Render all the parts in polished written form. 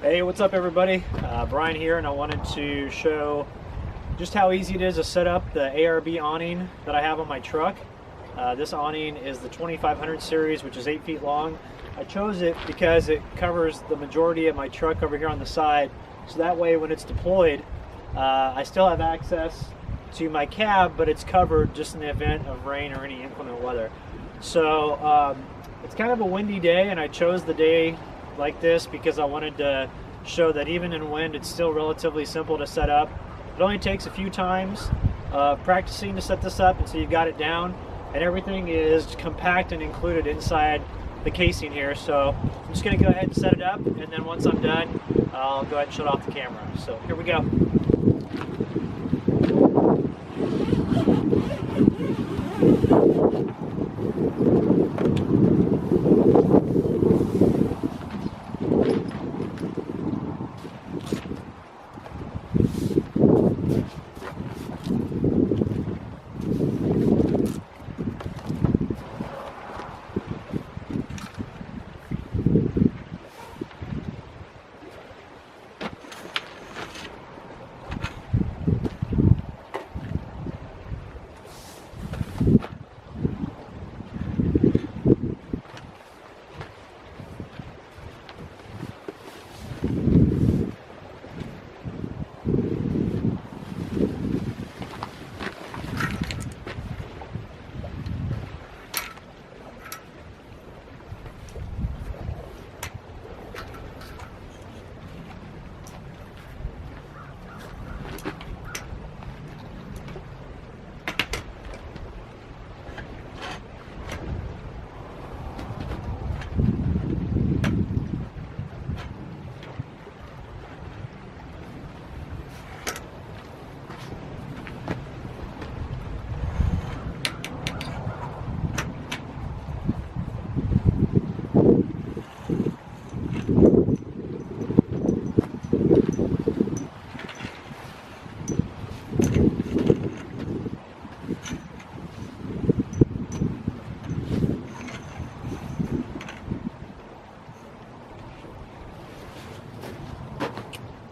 Hey, what's up everybody? Brian here, and I wanted to show just how easy it is to set up the ARB awning that I have on my truck. This awning is the 2500 series, which is 8 feet long. I chose it because it covers the majority of my truck over here on the side, so that way when it's deployed, I still have access to my cab, but it's covered just in the event of rain or any inclement weather. So it's kind of a windy day, and I chose the day like this because I wanted to show that even in wind it's still relatively simple to set up. It only takes a few times practicing to set this up, and so you've got it down, and everything is compact and included inside the casing here. So I'm just going to go ahead and set it up, and then once I'm done I'll go ahead and shut off the camera. So here we go.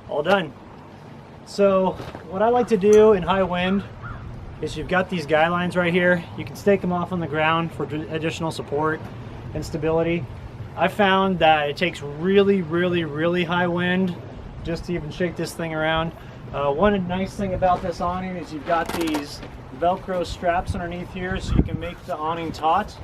All done. So what I like to do in high wind is, you've got these guy lines right here. You can stake them off on the ground for additional support and stability. I found that it takes really high wind just to even shake this thing around. One nice thing about this awning is you've got these Velcro straps underneath here, so you can make the awning taut.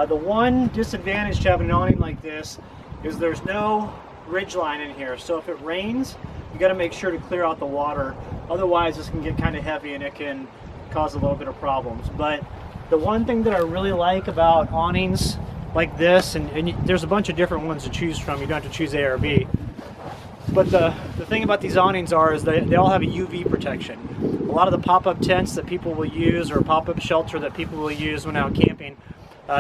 The one disadvantage to having an awning like this is there's no ridge line in here, so if it rains you got to make sure to clear out the water, otherwise this can get kind of heavy and it can cause a little bit of problems. But the one thing that I really like about awnings like this, and there's a bunch of different ones to choose from, you don't have to choose ARB, but the thing about these awnings is they all have a UV protection. A lot of the pop-up tents that people will use, or pop-up shelter that people will use when out camping,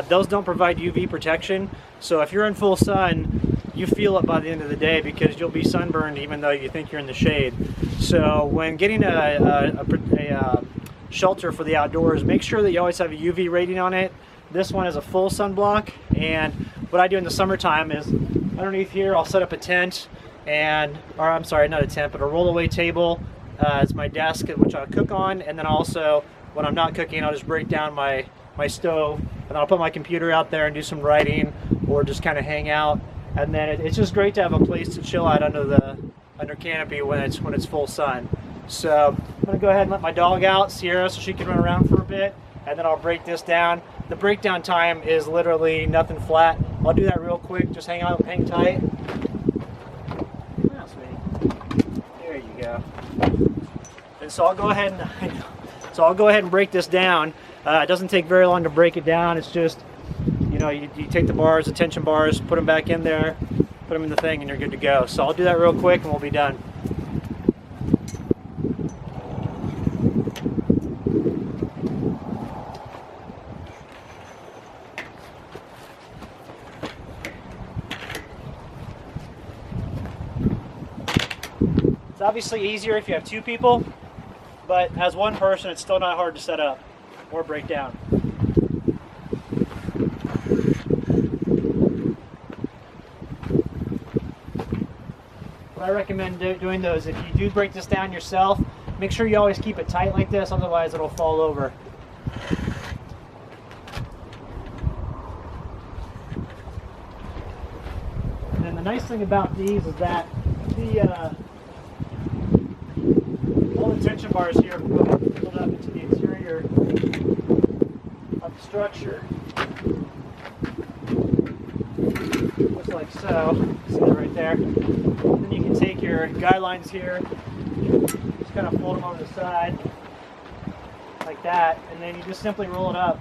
those don't provide UV protection, so if you're in full sun you feel it by the end of the day because you'll be sunburned even though you think you're in the shade. So when getting a shelter for the outdoors, make sure that you always have a UV rating on it. This one is a full sunblock, and what I do in the summertime is underneath here I'll set up a tent, or I'm sorry, not a tent, but a roll-away table as my desk, which I'll cook on, and then also when I'm not cooking I'll just break down my stove, and then I'll put my computer out there and do some writing or just kind of hang out. And then it's just great to have a place to chill out under canopy when it's full sun. So I'm gonna go ahead and let my dog out, Sierra, so she can run around for a bit, and then I'll break this down. The breakdown time is literally nothing flat. I'll do that real quick. Just hang tight. Come on, sweetie. There you go. And so I'll go ahead and break this down. It doesn't take very long to break it down. It's just, you take the bars, the tension bars, put them back in there, put them in the thing, and you're good to go. So I'll do that real quick and we'll be done. It's obviously easier if you have two people, but as one person it's still not hard to set up or break down. recommend doing those. If you do break this down yourself, make sure you always keep it tight like this, otherwise it'll fall over. And then the nice thing about these is that all the tension bars here pulled up into the interior of the structure. Looks like so. See that right there? Then you can take your guy lines here, just kind of fold them over the side like that, and then you just simply roll it up.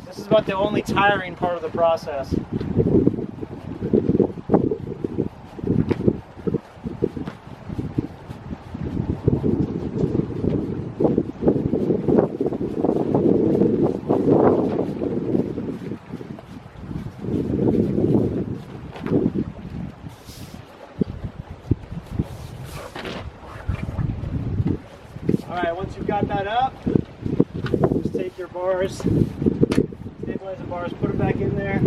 This is about the only tiring part of the process. Alright, once you've got that up, just take your bars, stabilize the bars, put them back in there.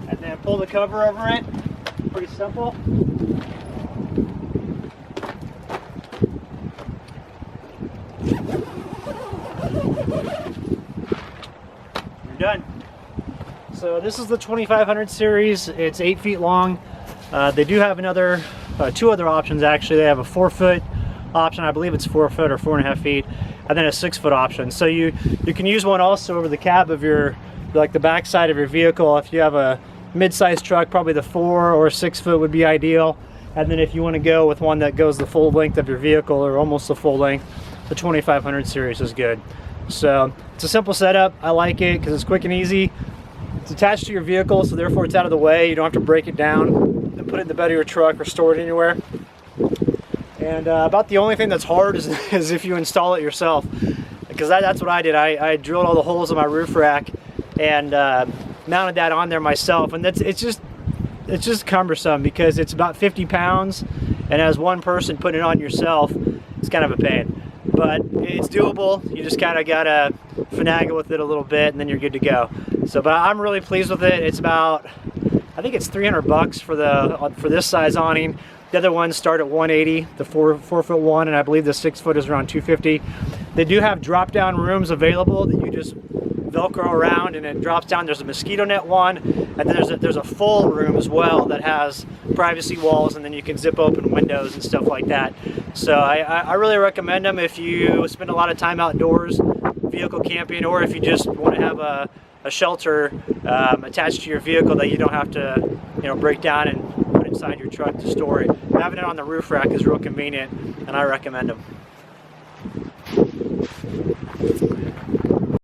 And then pull the cover over it. Pretty simple. You're done. So this is the 2500 series. It's 8 feet long. They do have another, two other options actually. They have a 4-foot option. I believe it's 4 foot or 4.5 feet, and then a 6-foot option. So you can use one also over the cab of your, like the back side of your vehicle. If you have a mid-sized truck, probably the 4 or 6 foot would be ideal. And then if you want to go with one that goes the full length of your vehicle or almost the full length, the 2500 series is good. So it's a simple setup. I like it because it's quick and easy. It's attached to your vehicle, so therefore it's out of the way. You don't have to break it down and put it in the bed of your truck or store it anywhere. And about the only thing that's hard is if you install it yourself, because that's what I did. I drilled all the holes in my roof rack and mounted that on there myself, and it's just cumbersome because it's about 50 pounds, and as one person putting it on yourself, it's kind of a pain. But it's doable. You just kind of gotta finagle with it a little bit, and then you're good to go. So, but I'm really pleased with it. It's about, I think it's 300 bucks for this size awning. The other ones start at 180, the 4 foot one, and I believe the 6 foot is around 250. They do have drop down rooms available that you just Velcro around and it drops down. There's a mosquito net one, and then there's a full room as well that has privacy walls, and then you can zip open windows and stuff like that. So I really recommend them if you spend a lot of time outdoors, vehicle camping, or if you just want to have a shelter attached to your vehicle that you don't have to, break down and put inside your truck to store it. Having it on the roof rack is real convenient, and I recommend them.